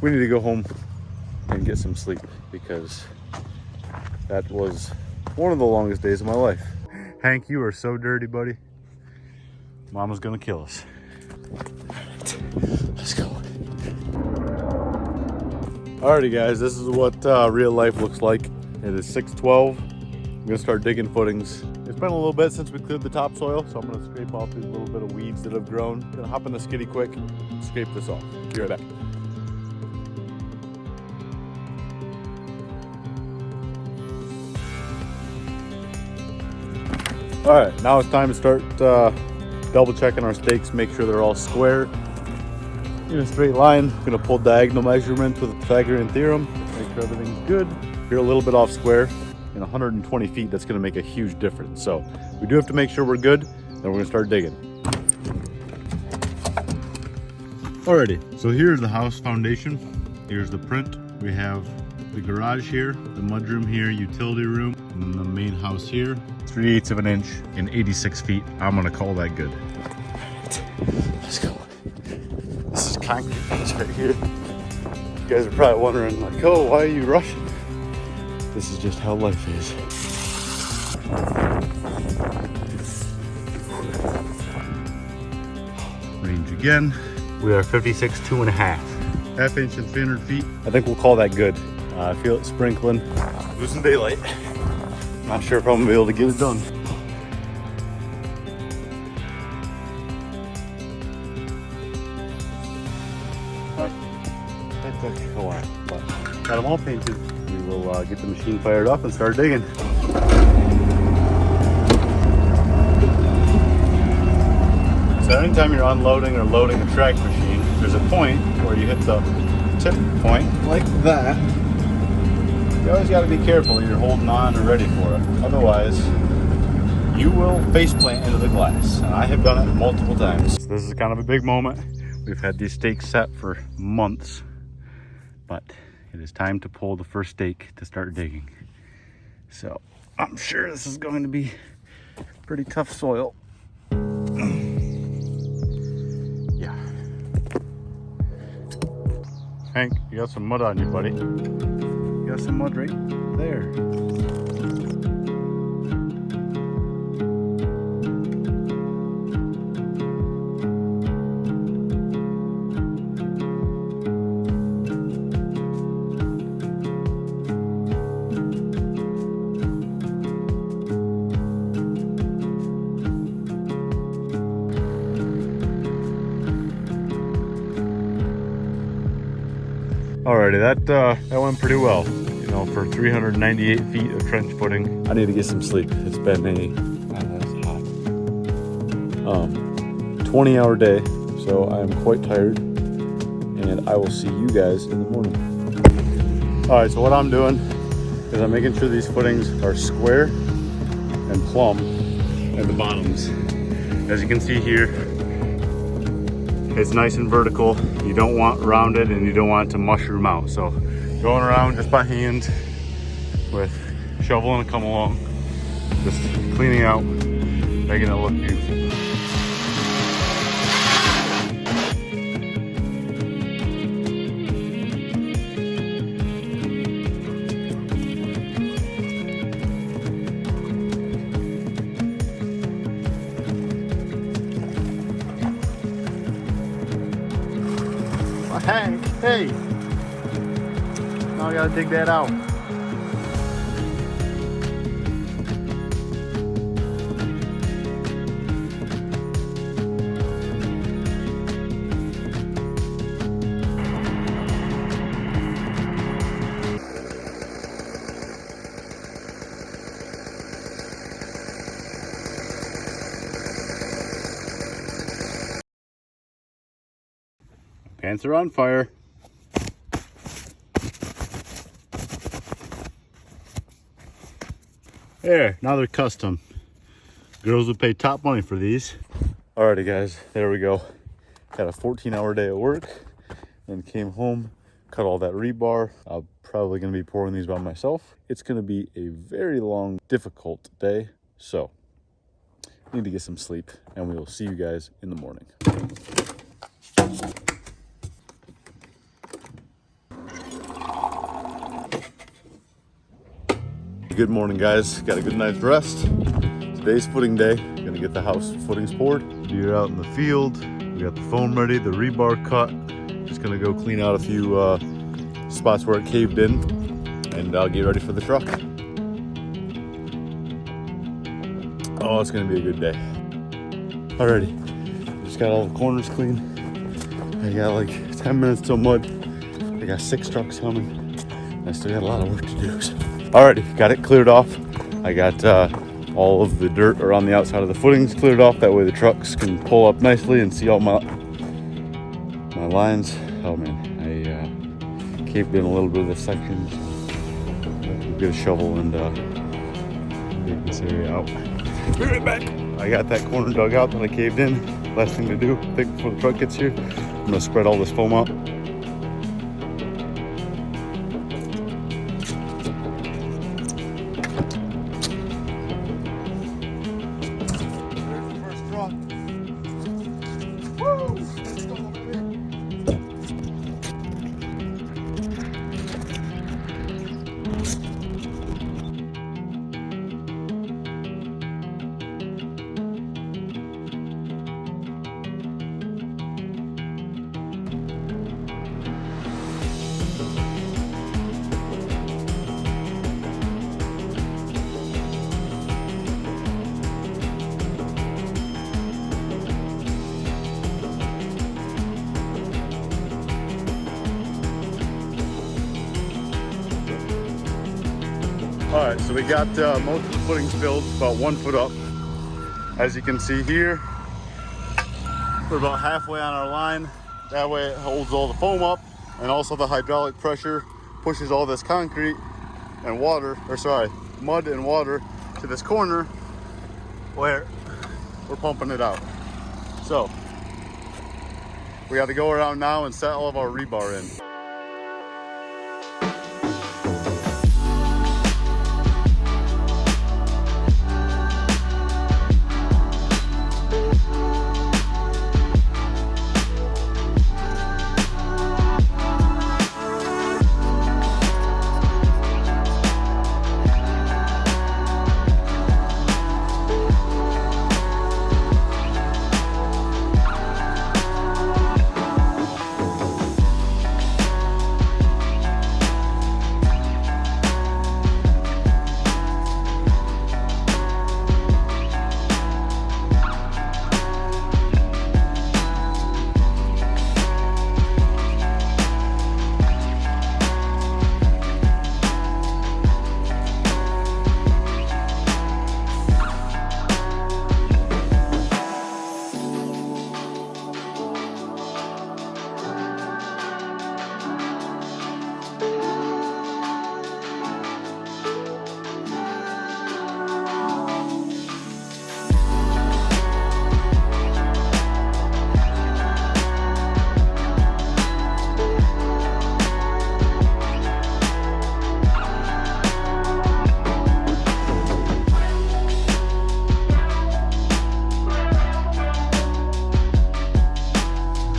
we need to go home and get some sleep because that was one of the longest days of my life. Hank, you are so dirty, buddy. Mama's gonna kill us. All right, let's go. Alrighty guys, this is what real life looks like. It is 6:12. I'm gonna start digging footings. It's been a little bit since we cleared the topsoil, so I'm gonna scrape off these little bit of weeds that have grown. Gonna hop in the skiddy quick, scrape this off. Be right back. All right, now it's time to start double checking our stakes, make sure they're all square in a straight line. I'm gonna pull diagonal measurements with the Pythagorean theorem, make sure everything's good. If you're a little bit off square, in 120 feet, that's gonna make a huge difference. So we do have to make sure we're good, then we're gonna start digging. Alrighty, so here's the house foundation. Here's the print. We have the garage here, the mudroom here, utility room, and then the main house here. 3/8 of an inch and 86 feet. I'm gonna call that good. Alright, let's go. This is concrete piece right here. You guys are probably wondering like, oh, why are you rushing? This is just how life is. Range again. We are 56, 2.5. Half inch and 300 feet. I think we'll call that good. I feel it sprinkling. Losing daylight. Not sure if I'm gonna be able to get it done. That took a while, but got them all painted. We will get the machine fired up and start digging. So anytime you're unloading or loading a track machine, there's a point where you hit the tip point like that. You always got to be careful you're holding on and ready for it. Otherwise, you will face plant into the glass. And I have done it multiple times. So this is kind of a big moment. We've had these stakes set for months, but it is time to pull the first stake to start digging. So I'm sure this is going to be pretty tough soil. Yeah. Hank, you got some mud on you, buddy. You got some mud right there. Alrighty, that went pretty well. You know, for 398 feet of trench footing. I need to get some sleep. It's been a that's hot. 20-hour day, so I am quite tired. And I will see you guys in the morning. All right, so what I'm doing is I'm making sure these footings are square and plumb at the bottoms. As you can see here, it's nice and vertical. You don't want rounded and you don't want it to mushroom out. So going around just by hand with shovel and come along, just cleaning out, making it look beautiful. Hank, hey! Now I gotta dig that out. Pants are on fire. There, now they're custom. Girls would pay top money for these. Alrighty guys, there we go. Had a 14-hour day at work and came home, cut all that rebar. I'm probably gonna be pouring these by myself. It's gonna be a very long, difficult day. So, need to get some sleep and we will see you guys in the morning. Good morning, guys. Got a good night's rest. Today's footing day. Gonna get the house footings poured. You're out in the field. We got the foam ready, the rebar cut. Just gonna go clean out a few spots where it caved in, and I'll get ready for the truck. Oh, it's gonna be a good day. Alrighty, just got all the corners clean. I got like 10 minutes till mud. I got 6 trucks coming. I still got a lot of work to do. So. Alrighty, got it cleared off. I got all of the dirt around the outside of the footings cleared off. That way the trucks can pull up nicely and see all my lines. Oh man, I caved in a little bit of this section. So we'll get a shovel and dig this area out. Be right back. I got that corner dug out that I caved in. Last thing to do, I think, before the truck gets here. I'm gonna spread all this foam out. All right, so we got most of the footings filled, about 1 foot up. As you can see here, we're about halfway on our line. That way it holds all the foam up, and also the hydraulic pressure pushes all this concrete and mud and water to this corner where we're pumping it out. So we got to go around now and set all of our rebar in.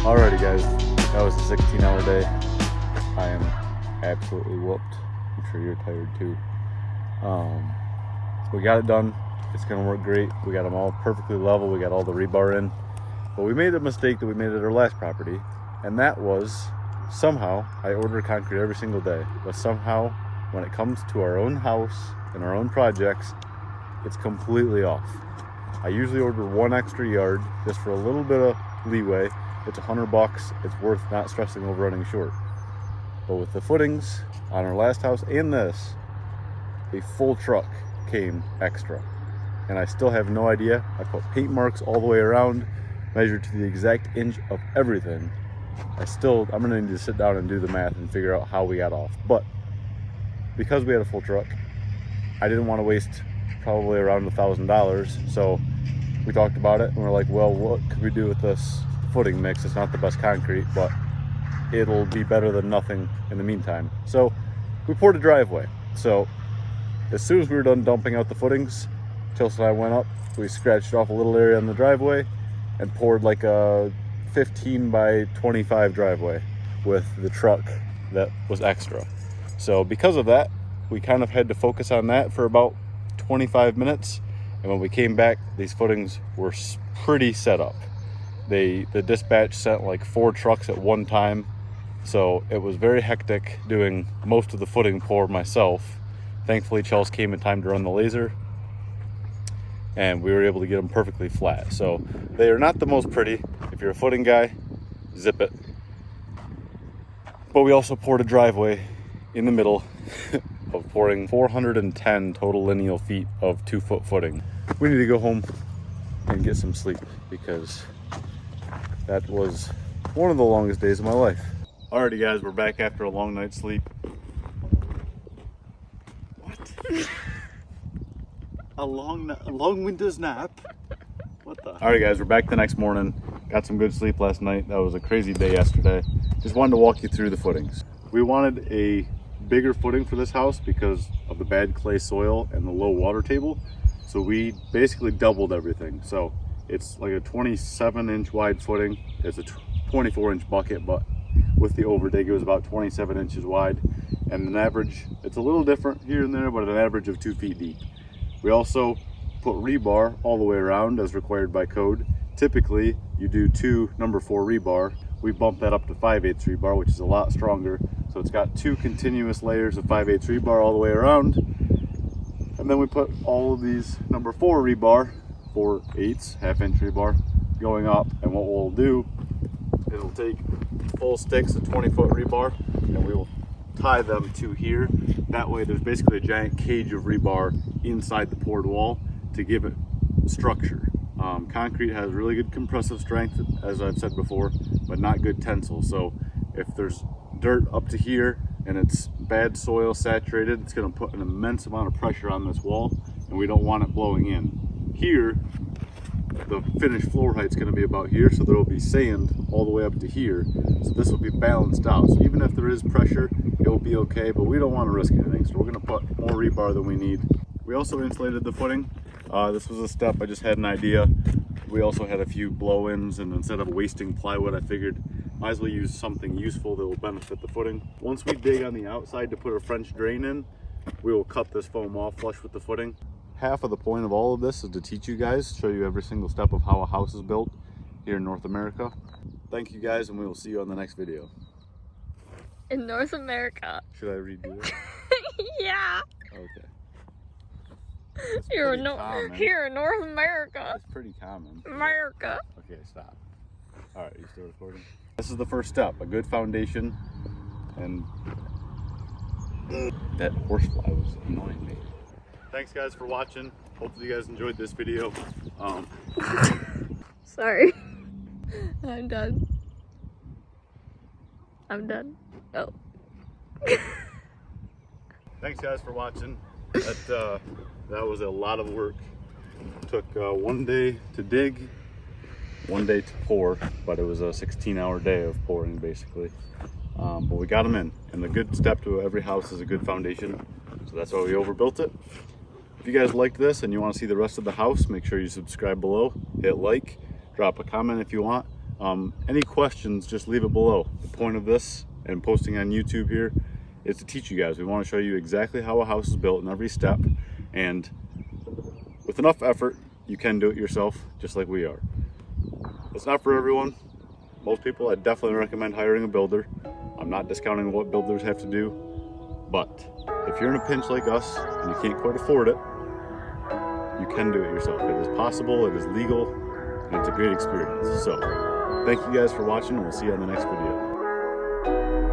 Alrighty guys, that was a 16-hour day. I am absolutely whooped. I'm sure you're tired too. We got it done. It's gonna work great. We got them all perfectly level. We got all the rebar in. But we made a mistake that we made at our last property, and that was somehow I order concrete every single day, but somehow when it comes to our own house and our own projects, it's completely off. I usually order 1 extra yard just for a little bit of leeway. It's $100. It's worth not stressing over running short. But with the footings on our last house and this, a full truck came extra. And I still have no idea. I put paint marks all the way around, measured to the exact inch of everything. I'm gonna need to sit down and do the math and figure out how we got off. But because we had a full truck, I didn't want to waste probably around $1,000. So we talked about it and we're like, well, what could we do with this footing mix? It's not the best concrete, but it'll be better than nothing in the meantime. So we poured a driveway. So as soon as we were done dumping out the footings, Chelsea and I went up, we scratched off a little area on the driveway and poured like a 15 by 25 driveway with the truck that was extra. So because of that, we kind of had to focus on that for about 25 minutes. And when we came back, these footings were pretty set up. The dispatch sent like 4 trucks at one time. So it was very hectic doing most of the footing pour myself. Thankfully, Chelsea came in time to run the laser, and we were able to get them perfectly flat. So they are not the most pretty. If you're a footing guy, zip it. But we also poured a driveway in the middle of pouring 410 total lineal feet of 2-foot footing. We need to go home and get some sleep because that was one of the longest days of my life. Alrighty guys, we're back after a long night's sleep. What? a long winter's nap? What the? Alright guys, we're back the next morning. Got some good sleep last night. That was a crazy day yesterday. Just wanted to walk you through the footings. We wanted a bigger footing for this house because of the bad clay soil and the low water table. So we basically doubled everything. So it's like a 27-inch wide footing. It's a 24-inch bucket, but with the overdig, it was about 27 inches wide. And an average, it's a little different here and there, but an average of 2 feet deep. We also put rebar all the way around as required by code. Typically, you do 2 number 4 rebar. We bumped that up to 5/8 rebar, which is a lot stronger. So it's got 2 continuous layers of 5/8 rebar all the way around. And then we put all of these number 4 rebar, 4/8 half-inch rebar, going up. And what we'll do, it'll take full sticks of 20-foot rebar, and we will tie them to here. That way there's basically a giant cage of rebar inside the poured wall to give it structure. Concrete has really good compressive strength, as I've said before, but not good tensile. So if there's dirt up to here and it's bad soil saturated, it's going to put an immense amount of pressure on this wall, and we don't want it blowing in. Here, the finished floor height is going to be about here, so there will be sand all the way up to here. So this will be balanced out. So even if there is pressure, it will be okay, but we don't want to risk anything. So we're going to put more rebar than we need. We also insulated the footing. This was a step, I just had an idea. We also had a few blow-ins, and instead of wasting plywood, I figured might as well use something useful that will benefit the footing. Once we dig on the outside to put a French drain in, we will cut this foam off flush with the footing. Half of the point of all of this is to teach you guys, show you every single step of how a house is built here in North America. Thank you guys, and we will see you on the next video. In North America. Should I redo it? Yeah. Okay. Here in North America. It's pretty common. America. Okay, stop. All right, you still recording? This is the first step, a good foundation, and that horsefly was annoying me. Thanks guys for watching. Hopefully you guys enjoyed this video. Sorry. I'm done. I'm done. Oh. Thanks guys for watching. That was a lot of work. Took 1 day to dig, 1 day to pour, but it was a 16-hour day of pouring basically. But we got them in, and the good step to every house is a good foundation. So that's why we overbuilt it. If you guys liked this and you want to see the rest of the house, make sure you subscribe below, hit like, drop a comment if you want. Any questions, just leave it below. The point of this and posting on YouTube here is to teach you guys. We want to show you exactly how a house is built in every step, and with enough effort, you can do it yourself, just like we are. It's not for everyone. Most people, I definitely recommend hiring a builder. I'm not discounting what builders have to do, but if you're in a pinch like us and you can't quite afford it, you can do it yourself. It is possible, it is legal, and it's a great experience. So, thank you guys for watching, and we'll see you on the next video.